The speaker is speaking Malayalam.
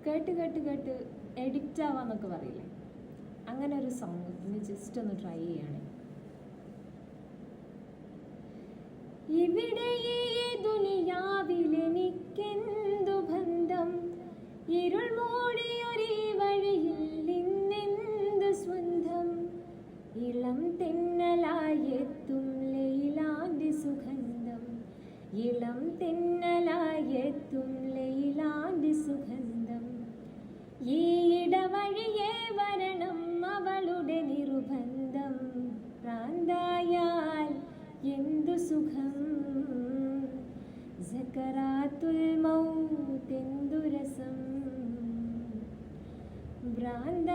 കേട്ട് കേട്ട് കേട്ട് എഡിക്റ്റ് ആവാന്നൊക്കെ പറയില്ലേ, അങ്ങനെ ഒരു സോങ് ഇന്ന് ജസ്റ്റ് ഒന്ന് ട്രൈ ചെയ്യണേ. ഇവിടെ ഈ ദുനിയാവിലെനിക്കെന്തു ബന്ധം, ഇരുൾ മൂടിയൊരീ വഴിയിൽ ഇന്നെന്തു സ്വന്തം, ഇളം തെന്നലായെത്തും ലൈലാന്റെ സുഗന്ധം, ഇളം തെന്നലായെത്തും ലൈലാന്റെ സുഗന്ധം, ഈ ഇടവഴിയെ വരണം അവളുടെ നിർബന്ധം, പ്രാന്തായാൽ എന്തു സുഖം, സകറാത്തുൽ മൗത്ത് എന്തു രസം, ഭ്രാന്ത